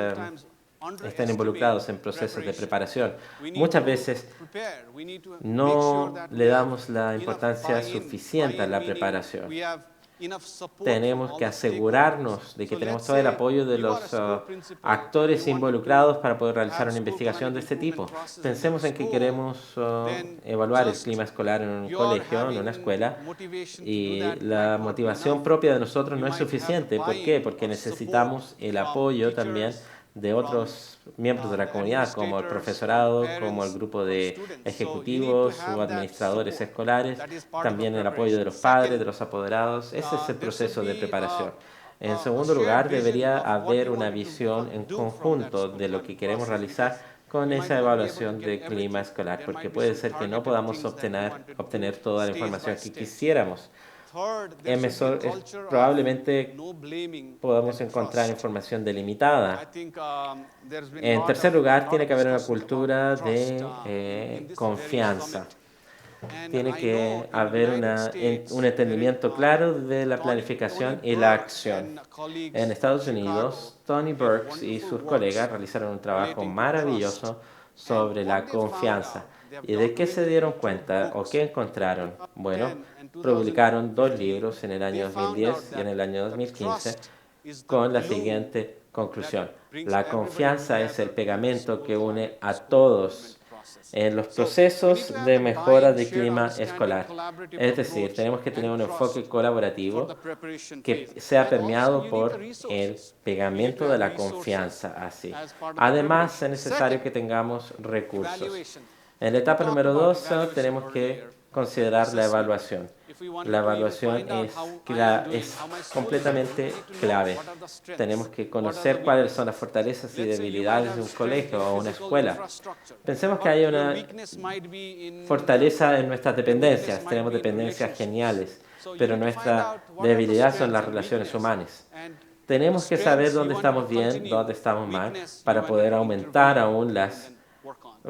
están involucrados en procesos de preparación. Muchas veces no le damos la importancia suficiente a la preparación. Tenemos que asegurarnos de que tenemos todo el apoyo de los actores involucrados para poder realizar una investigación de este tipo. Pensemos en que queremos evaluar el clima escolar en un colegio, en una escuela, y la motivación propia de nosotros no es suficiente. ¿Por qué? Porque necesitamos el apoyo también de otros miembros de la comunidad, como el profesorado, como el grupo de ejecutivos o administradores escolares, también el apoyo de los padres, de los apoderados. Ese es el proceso de preparación. En segundo lugar, debería haber una visión en conjunto de lo que queremos realizar con esa evaluación de clima escolar, porque puede ser que no podamos obtener toda la información que quisiéramos. Probablemente podamos encontrar información delimitada. En tercer lugar, tiene que haber una cultura de confianza. tiene que haber un entendimiento claro de la planificación y la acción. En Estados Unidos, Tony Burks y sus colegas realizaron un trabajo maravilloso sobre la confianza. ¿Y de qué se dieron cuenta o qué encontraron? Bueno, publicaron 2 libros en el año 2010 y en el año 2015 con la siguiente conclusión. La confianza es el pegamento que une a todos en los procesos de mejora del clima escolar. Es decir, tenemos que tener un enfoque colaborativo que sea permeado por el pegamento de la confianza. Así. Además, es necesario que tengamos recursos. En la etapa número 2 tenemos que considerar la evaluación. La evaluación es completamente clave. Tenemos que conocer cuáles son las fortalezas y debilidades de un colegio o una escuela. Pensemos que hay una fortaleza en nuestras dependencias. Tenemos dependencias geniales, pero nuestra debilidad son las relaciones humanas. Tenemos que saber dónde estamos bien, dónde estamos mal, para poder aumentar aún las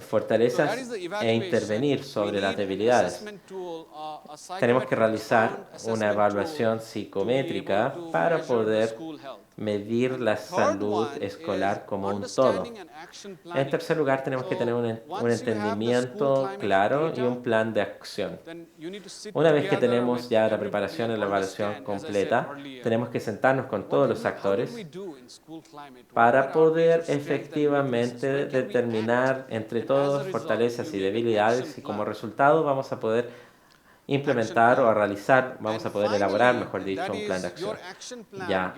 fortalezas e intervenir sobre las debilidades. Tenemos que realizar una evaluación psicométrica para poder medir la salud escolar como un todo. En tercer lugar, tenemos que tener un entendimiento claro y un plan de acción. Una vez que tenemos ya la preparación y la evaluación completa, tenemos que sentarnos con todos los actores para poder efectivamente determinar entre todos fortalezas y debilidades, y como resultado vamos a poder implementar o realizar, vamos a poder elaborar, mejor dicho, un plan de acción. Ya,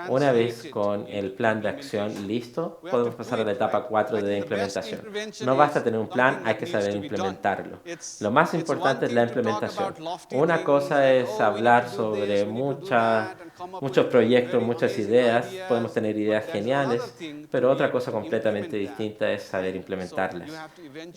una vez con el plan de acción listo, podemos pasar a la etapa 4 de implementación. No basta tener un plan, hay que saber implementarlo. Lo más importante es la implementación. Una cosa es hablar sobre muchos proyectos, muchas ideas, podemos tener ideas geniales, pero otra cosa completamente distinta es saber implementarlas.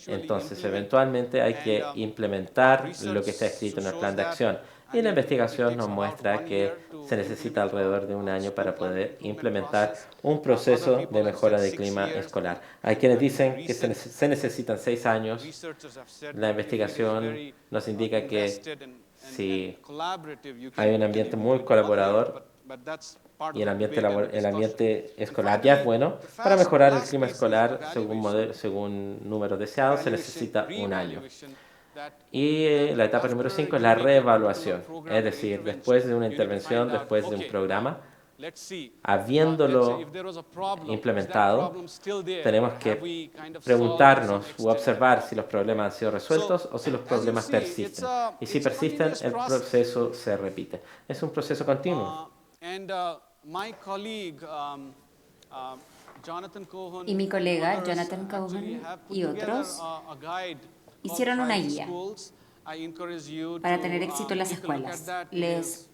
Entonces, eventualmente hay que implementar lo que está escrito en el plan de acción. Y la investigación nos muestra que se necesita alrededor de un año para poder implementar un proceso de mejora del clima escolar. Hay quienes dicen que se necesitan 6 años. La investigación nos indica que si hay un ambiente muy colaborador y el ambiente escolar ya es bueno, para mejorar el clima escolar según números deseados se necesita un año. Y la etapa número 5 es la reevaluación, es decir, después de una intervención, después de un programa, habiéndolo implementado, tenemos que preguntarnos u observar si los problemas han sido resueltos o si los problemas persisten. Y si persisten, el proceso se repite. Es un proceso continuo.
Y mi colega Jonathan Cohen y otros hicieron una guía para tener éxito en las escuelas. Les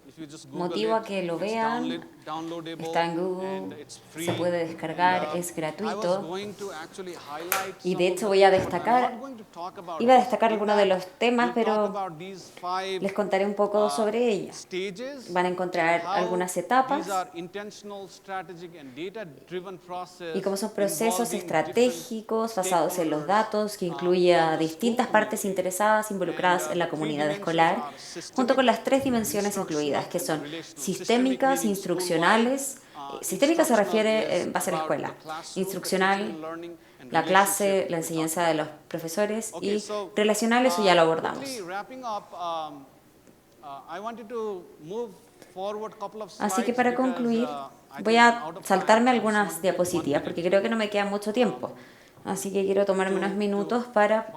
motivo a que lo vean. Está en Google, se puede descargar, es gratuito. Y de hecho iba a destacar algunos de los temas, pero les contaré un poco sobre ellas. Van a encontrar algunas etapas y cómo son procesos estratégicos basados en los datos, que incluye a distintas partes interesadas involucradas en la comunidad escolar, junto con las 3 dimensiones incluidas, que son sistémicas, instruccionales. Sistémica se refiere en base a la escuela, instruccional, la clase, la enseñanza de los profesores, y relacional, eso ya lo abordamos. Así que para concluir, voy a saltarme algunas diapositivas porque creo que no me queda mucho tiempo. Así que quiero tomarme unos minutos para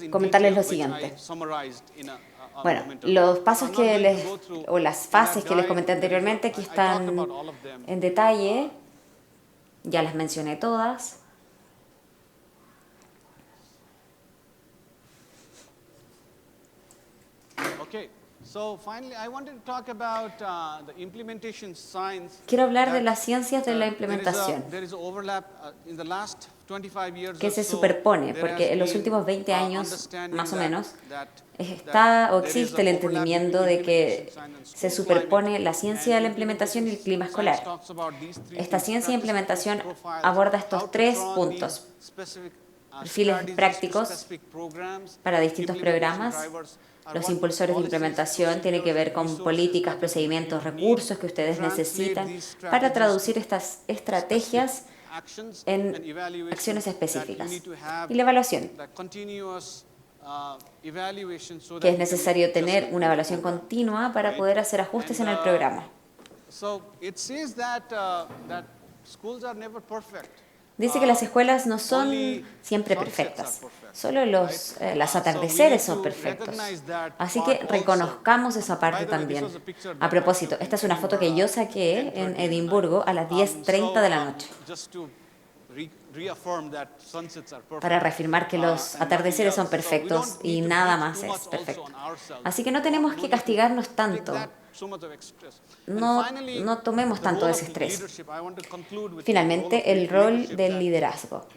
comentarles lo siguiente. Bueno, los pasos o las fases que les comenté anteriormente, aquí están en detalle, ya las mencioné todas. Quiero hablar de las ciencias de la implementación, que se superpone, porque en los últimos 20 años, más o menos, existe el entendimiento de que se superpone la ciencia de la implementación y el clima escolar. Esta ciencia de implementación aborda estos 3 puntos: perfiles
strategies,
prácticos
specific programs,
para distintos
implementation
programas.
drivers are
Los
what
impulsores de
policies,
implementación tienen que ver con
procedures,
políticas,
resources
procedimientos,
that you
recursos que
need
ustedes
to translate
necesitan
these
para
strategies
traducir
to
estas estrategias
specific actions
en
and evaluations
acciones
that you
específicas.
need to have
Y la evaluación,
that continuous evaluation so
que
that
es
you can
necesario
make
tener
adjustment
una
in the
evaluación
program,
continua para
right?
poder hacer ajustes
And,
en el programa.
So it says that schools are never perfect.
Dice que las escuelas no son
Only
siempre
sunsets
perfectas,
are perfect,
solo los
right?
atardeceres
So we
son
need to
perfectos.
recognize that
Así
part
que
also.
reconozcamos esa
By
parte
the way, this
también.
was a picture
A
that I
propósito,
took
esta es
in
una foto que yo
Edinburgh,
saqué en
10:30
Edimburgo a las 10:30 de la noche
Just to reaffirm that sunsets are perfect.
para reafirmar que los
And
atardeceres son
nothing else. So we
perfectos
don't
y
need to
nada
beat
más
too
es
much also
perfecto.
on ourselves.
Así que no tenemos que
need to
castigarnos
take
tanto.
that so much of stress. And
No,
finally,
no tomemos
the
tanto
role
ese
of
estrés.
leadership. I want to conclude with the
Finalmente,
role of
el rol
leadership
del
that-
liderazgo.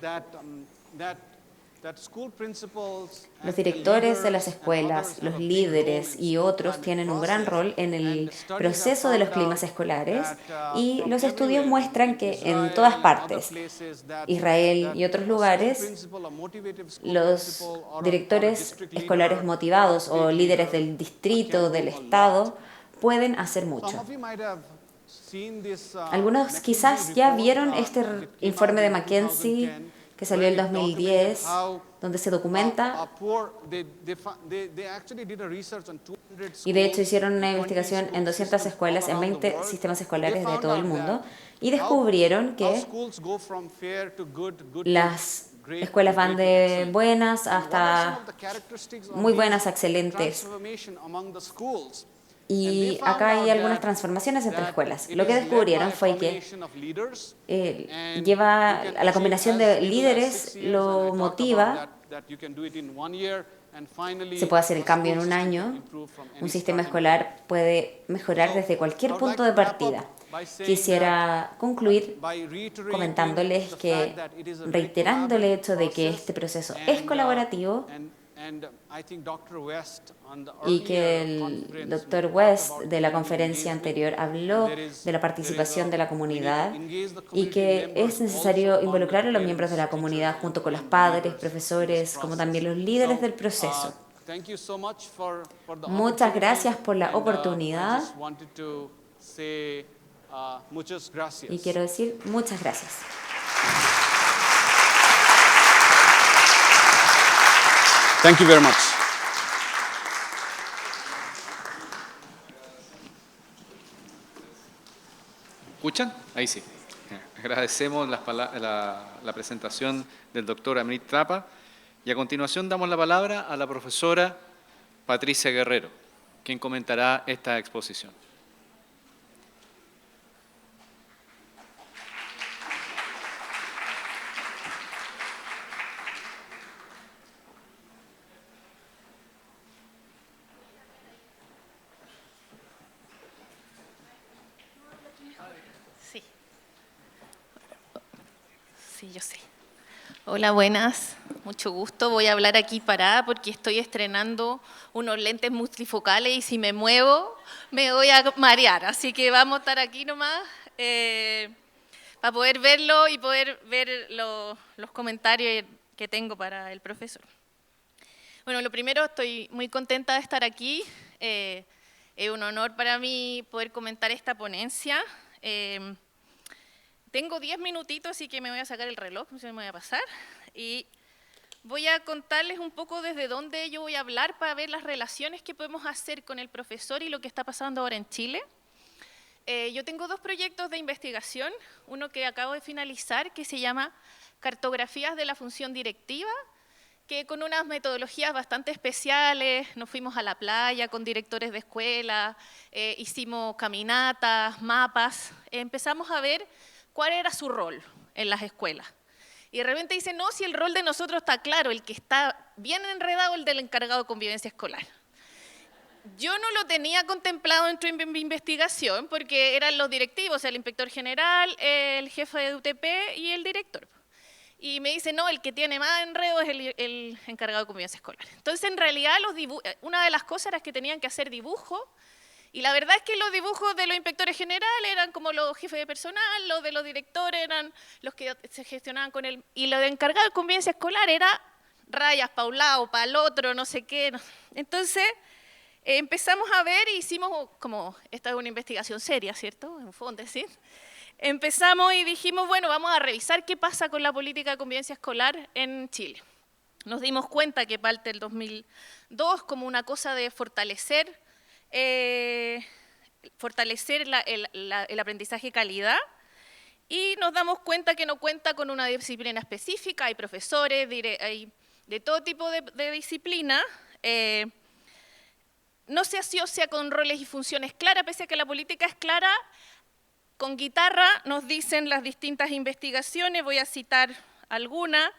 that school principals
Los
and
directores de las
leaders and
escuelas,
others have
los
a big
líderes
role in
y
school
otros
climate
tienen un gran
process.
rol en
And
el
the studies have
proceso de los
found
climas
out
escolares
that,
y
from
los estudios
everywhere,
muestran
in
que en
Israel
todas
and other
partes,
places, that-
Israel
that
y otros
a school
lugares,
principal, a motivated school
los
principal or a
directores
district leader
escolares
or a
motivados o
state
líderes
leader
del distrito,
can
del
do a lot.
estado, pueden hacer
Some
mucho.
of you might have seen this,
Algunos
McKinsey
quizás ya
report,
vieron
that
este
came
informe
out
de
in
McKinsey
2010,
que salió en
where it documented
2010,
how,
donde se documenta,
they actually did a research on 200
y de hecho
schools
hicieron una
in 20
investigación
school
en 200
systems
escuelas,
all
en
around the
20
world.
sistemas
They
escolares de
found
todo el
out
mundo,
that
y descubrieron
how
que
schools go from fair to good to
las
great
escuelas
to
van
great to
de
excellent.
buenas
And what are some
hasta
of the characteristics of
muy buenas
these
a excelentes.
transformation among the schools?
Y
And they
acá hay
found out
algunas
that-
transformaciones entre
that
escuelas.
it
Lo que
is led
descubrieron
by a
fue que
combination of leaders, and
lleva
you can
a la
achieve
combinación
as
de
little as
líderes,
6 years,
lo
and I talked
motiva.
about that you can do it in 1 year, and finally
Se puede hacer el
a
cambio en
school
un
system can
año.
improve from any
Un sistema
starting point.
escolar puede mejorar
So,
desde cualquier
I would
punto
like
de
to wrap up
partida.
by saying
Quisiera concluir
by reiterating
comentándoles
the
que,
fact that it is a very
reiterando el hecho de que
collaborative
este proceso
process,
es colaborativo
and I think Dr. West on the
y que
earlier
el
conference
Dr.
talked
West
about
de la
community
conferencia
engagement.
anterior habló
There is-
de la
there is
participación
a-
de la
we
comunidad
need to engage the
y
community
que
members
es necesario
also
involucrar a
along
los
with
miembros de la
parents,
comunidad
teachers,
junto con los
and
padres,
leaders in this
profesores, como
process.
también los líderes
So,
del proceso.
thank you so much for the
Muchas
opportunity,
gracias por la
and,
oportunidad.
I just wanted to say muchas gracias.
Y quiero decir muchas gracias.
Thank you very much.
¿Escuchan? Ahí sí. Agradecemos la presentación del doctor Amit Trapa y a continuación damos la palabra a la profesora Patricia Guerrero, quien comentará esta exposición.
Sí. Sí, yo sé. Hola, buenas. Mucho gusto. Voy a hablar aquí parada porque estoy estrenando unos lentes multifocales y si me muevo me voy a marear. Así que vamos a estar aquí nomás para poder verlo y poder ver los comentarios que tengo para el profesor. Bueno, lo primero, estoy muy contenta de estar aquí. Es un honor para mí poder comentar esta ponencia. Tengo 10 minutitos, así que me voy a sacar el reloj, no sé si me voy a pasar. Y voy a contarles un poco desde dónde yo voy a hablar para ver las relaciones que podemos hacer con el profesor y lo que está pasando ahora en Chile. Yo tengo 2 proyectos de investigación, uno que acabo de finalizar, que se llama Cartografías de la Función Directiva, que con unas metodologías bastante especiales, nos fuimos a la playa con directores de escuela, hicimos caminatas, mapas, empezamos a ver cuál era su rol en las escuelas. Y de repente dicen, no, si el rol de nosotros está claro, el que está bien enredado es el del encargado de convivencia escolar. Yo no lo tenía contemplado dentro de mi investigación porque eran los directivos, el inspector general, el jefe de UTP y el director. Y me dice, no, el que tiene más enredo es el encargado de convivencia escolar. Entonces, en realidad, una de las cosas era que tenían que hacer dibujo Y la verdad es que los dibujos de los inspectores generales eran como los jefes de personal, los de los directores eran los que se gestionaban con él. Y lo de encargado de convivencia escolar era rayas para un lado, para el otro, no sé qué. Entonces empezamos a ver y hicimos como, esta es una investigación seria, ¿cierto? En fondo, ¿sí? Empezamos y dijimos, bueno, vamos a revisar qué pasa con la política de convivencia escolar en Chile. Nos dimos cuenta que parte del 2002 como una cosa de fortalecer el aprendizaje de calidad, y nos damos cuenta que no cuenta con una disciplina específica, hay profesores, hay de todo tipo de disciplina, no se asocia con roles y funciones claras, pese a que la política es clara. Con guitarra nos dicen las distintas investigaciones, voy a citar algunas.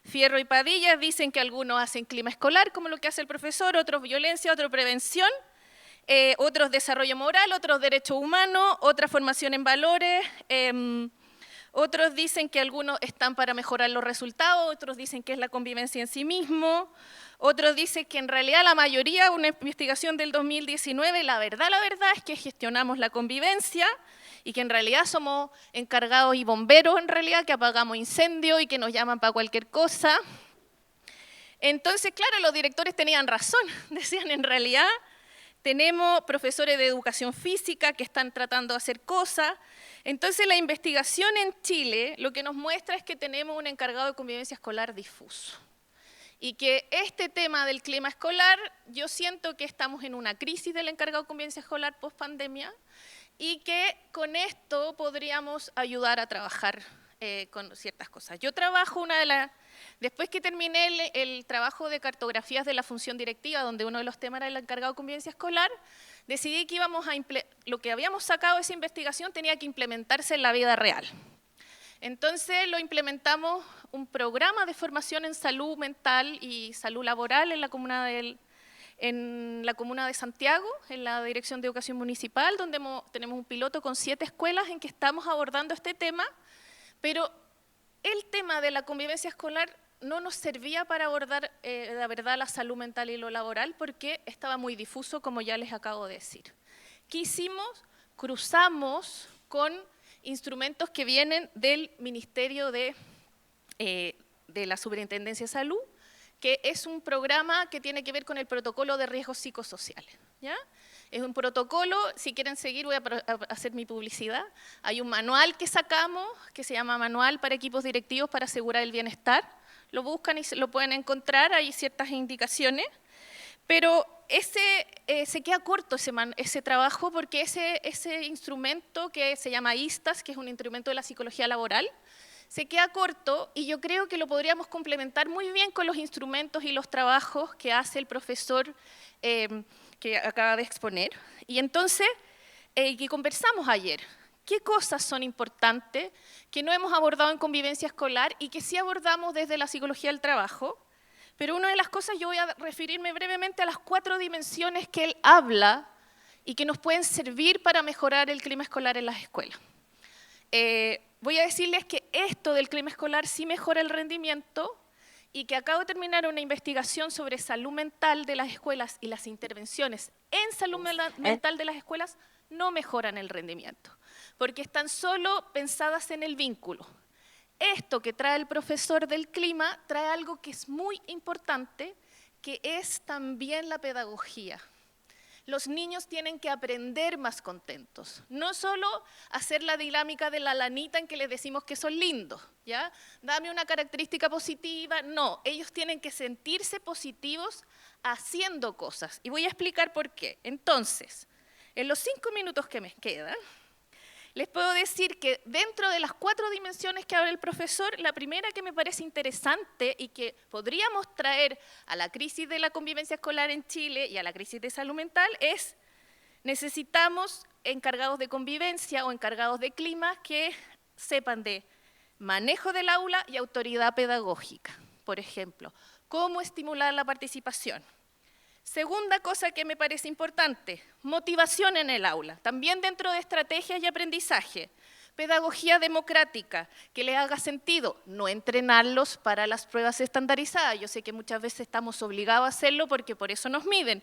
Fierro y Padilla dicen que algunos hacen clima escolar, como lo que hace el profesor, otros violencia, otros prevención, otros desarrollo moral, otros derechos humanos, otra formación en valores, otros dicen que algunos están para mejorar los resultados, otros dicen que es la convivencia en sí mismo, otros dicen que en realidad la mayoría, una investigación del 2019, la verdad es que gestionamos la convivencia y que en realidad somos encargados y bomberos en realidad, que apagamos incendios y que nos llaman para cualquier cosa. Entonces, claro, los directores tenían razón, decían en realidad tenemos profesores de educación física que están tratando de hacer cosas. Entonces, la investigación en Chile lo que nos muestra es que tenemos un encargado de convivencia escolar difuso. Y que este tema del clima escolar, yo siento que estamos en una crisis del encargado de convivencia escolar post pandemia y que con esto podríamos ayudar a trabajar con ciertas cosas. Yo trabajo después que terminé el trabajo de cartografías de la función directiva, donde uno de los temas era el encargado de convivencia escolar, decidí que lo que habíamos sacado de esa investigación tenía que implementarse en la vida real. Entonces lo implementamos un programa de formación en salud mental y salud laboral en la comuna de Santiago, en la Dirección de Educación Municipal, donde tenemos un piloto con 7 escuelas en que estamos abordando este tema, pero el tema de la convivencia escolar no nos servía para abordar la verdad la salud mental y lo laboral porque estaba muy difuso, como ya les acabo de decir. ¿Qué hicimos? Cruzamos con instrumentos que vienen del Ministerio de la Superintendencia de Salud, que es un programa que tiene que ver con el protocolo de riesgos psicosociales, ¿ya? Es un protocolo, si quieren seguir voy a hacer mi publicidad. Hay un manual que sacamos que se llama Manual para Equipos Directivos para Asegurar el Bienestar. Lo buscan y lo pueden encontrar, hay ciertas indicaciones. Pero se queda corto ese trabajo porque ese instrumento que se llama ISTAS, que es un instrumento de la psicología laboral, se queda corto y yo creo que lo podríamos complementar muy bien con los instrumentos y los trabajos que hace el profesor que acaba de exponer. Y entonces, que conversamos ayer, ¿qué cosas son importantes que no hemos abordado en convivencia escolar y que sí abordamos desde la psicología del trabajo? Pero una de las cosas, yo voy a referirme brevemente a las 4 dimensiones que él habla y que nos pueden servir para mejorar el clima escolar en las escuelas. Voy a decirles que esto del clima escolar sí mejora el rendimiento y que acabo de terminar una investigación sobre salud mental de las escuelas y las intervenciones en salud mental de las escuelas no mejoran el rendimiento, porque están solo pensadas en el vínculo. Esto que trae el profesor del clima trae algo que es muy importante, que es también la pedagogía. Los niños tienen que aprender más contentos, no solo hacer la dinámica de la lanita en que les decimos que son lindos, ¿ya? Dame una característica positiva, no, ellos tienen que sentirse positivos haciendo cosas. Y voy a explicar por qué. Entonces, en los 5 minutos que me quedan, les puedo decir que dentro de las 4 dimensiones que habla el profesor, la primera que me parece interesante y que podríamos traer a la crisis de la convivencia escolar en Chile y a la crisis de salud mental es necesitamos encargados de convivencia o encargados de clima que sepan de manejo del aula y autoridad pedagógica. Por ejemplo, cómo estimular la participación. Segunda cosa que me parece importante, motivación en el aula, también dentro de estrategias y aprendizaje. Pedagogía democrática, que les haga sentido, no entrenarlos para las pruebas estandarizadas. Yo sé que muchas veces estamos obligados a hacerlo porque por eso nos miden,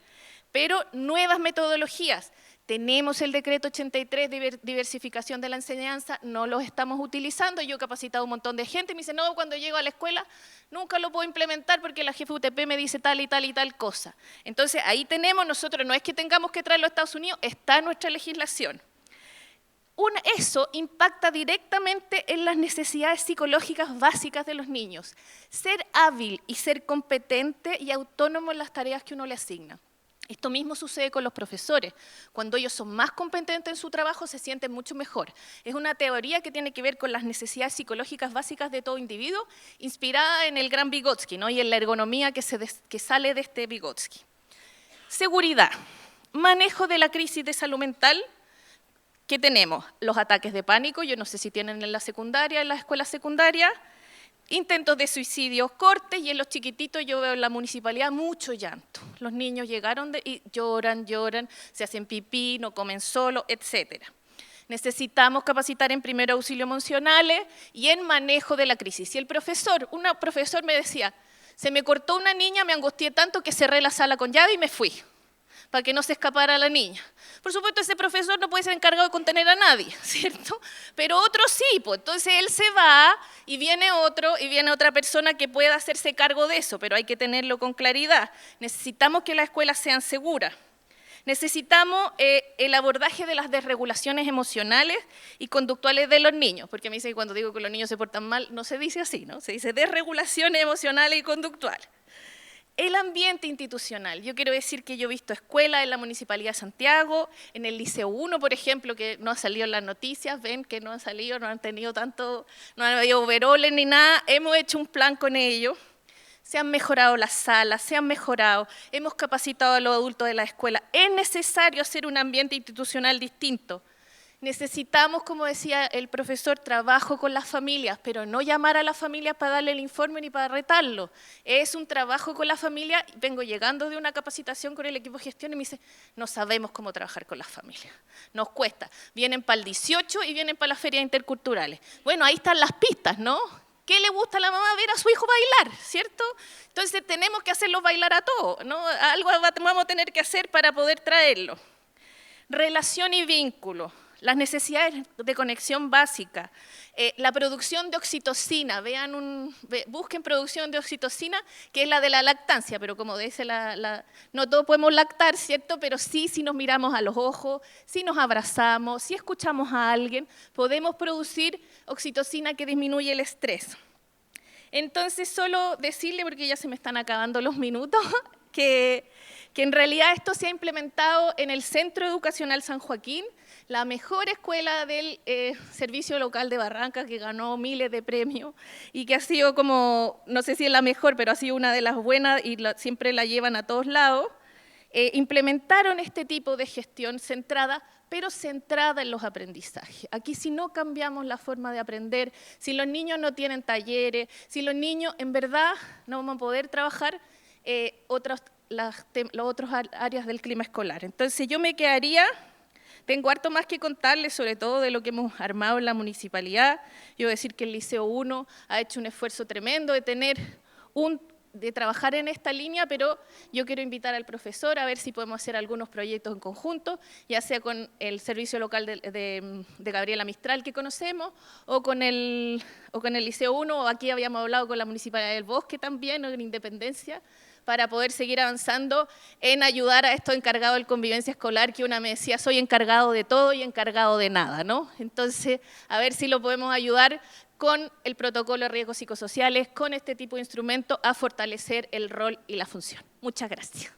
pero nuevas metodologías Tenemos el decreto 83 de diversificación de la enseñanza, no los estamos utilizando. Yo he capacitado a un montón de gente y me dice, no, cuando llego a la escuela nunca lo puedo implementar porque la jefa UTP me dice tal y tal y tal cosa. Entonces ahí tenemos nosotros, no es que tengamos que traerlo a Estados Unidos, está en nuestra legislación. Eso impacta directamente en las necesidades psicológicas básicas de los niños. Ser hábil y ser competente y autónomo en las tareas que uno le asigna. Esto mismo sucede con los profesores. Cuando ellos son más competentes en su trabajo, se sienten mucho mejor. Es una teoría que tiene que ver con las necesidades psicológicas básicas de todo individuo, inspirada en el gran Vygotsky, ¿no? Y en la ergonomía que sale de este Vygotsky. Seguridad. Manejo de la crisis de salud mental. ¿Qué tenemos? Los ataques de pánico, yo no sé si tienen en la secundaria, en la escuela secundaria, intentos de suicidio, cortes, y en los chiquititos yo veo en la municipalidad mucho llanto. Los niños llegaron y lloran, se hacen pipí, no comen solo, etc. Necesitamos capacitar en primer auxilio emocionales y en manejo de la crisis. Y un profesor me decía, se me cortó una niña, me angustié tanto que cerré la sala con llave y me fui, para que no se escapara la niña. Por supuesto, ese profesor no puede ser encargado de contener a nadie, ¿cierto? Pero otro sí, pues entonces él se va y viene otro y viene otra persona que pueda hacerse cargo de eso, pero hay que tenerlo con claridad. Necesitamos que las escuelas sean seguras. Necesitamos el abordaje de las desregulaciones emocionales y conductuales de los niños, porque me dicen que cuando digo que los niños se portan mal, no se dice así, ¿no? Se dice desregulaciones emocionales y conductuales. El ambiente institucional. Yo quiero decir que yo he visto escuelas en la Municipalidad de Santiago, en el Liceo 1, por ejemplo, que no ha salido en las noticias, ven que no han salido, no han tenido tanto, no han habido overoles ni nada. Hemos hecho un plan con ellos, se han mejorado las salas, hemos capacitado a los adultos de la escuela. Es necesario hacer un ambiente institucional distinto. Necesitamos, como decía el profesor, trabajo con las familias, pero no llamar a las familias para darle el informe ni para retarlo. Es un trabajo con la familia. Vengo llegando de una capacitación con el equipo de gestión y me dice, no sabemos cómo trabajar con las familias, nos cuesta. Vienen para el 18 y vienen para las ferias interculturales. Bueno, ahí están las pistas, ¿no? ¿Qué le gusta a la mamá? Ver a su hijo bailar, ¿cierto? Entonces tenemos que hacerlos bailar a todos, ¿no? Algo vamos a tener que hacer para poder traerlo. Relación y vínculo. Las necesidades de conexión básica, la producción de oxitocina, busquen producción de oxitocina, que es la de la lactancia, pero como dice no todos podemos lactar, ¿cierto? Pero sí, si nos miramos a los ojos, si nos abrazamos, si escuchamos a alguien, podemos producir oxitocina que disminuye el estrés. Entonces, solo decirle, porque ya se me están acabando los minutos, que en realidad esto se ha implementado en el Centro Educacional San Joaquín, la mejor escuela del Servicio Local de Barranca, que ganó miles de premios y que ha sido como, no sé si es la mejor, pero ha sido una de las buenas y siempre la llevan a todos lados. Implementaron este tipo de gestión centrada, pero centrada en los aprendizajes. Aquí si no cambiamos la forma de aprender, si los niños no tienen talleres, si los niños en verdad no vamos a poder trabajar las otras áreas del clima escolar. Entonces yo me quedaría, tengo harto más que contarles, sobre todo de lo que hemos armado en la municipalidad. Yo voy a decir que el Liceo 1 ha hecho un esfuerzo tremendo de trabajar en esta línea, pero yo quiero invitar al profesor a ver si podemos hacer algunos proyectos en conjunto, ya sea con el servicio local de Gabriela Mistral que conocemos, o con el Liceo 1, o aquí habíamos hablado con la Municipalidad del Bosque también, o en Independencia, para poder seguir avanzando en ayudar a estos encargados de convivencia escolar, que una me decía, soy encargado de todo y encargado de nada, ¿no? Entonces, a ver si lo podemos ayudar con el protocolo de riesgos psicosociales, con este tipo de instrumentos, a fortalecer el rol y la función. Muchas gracias.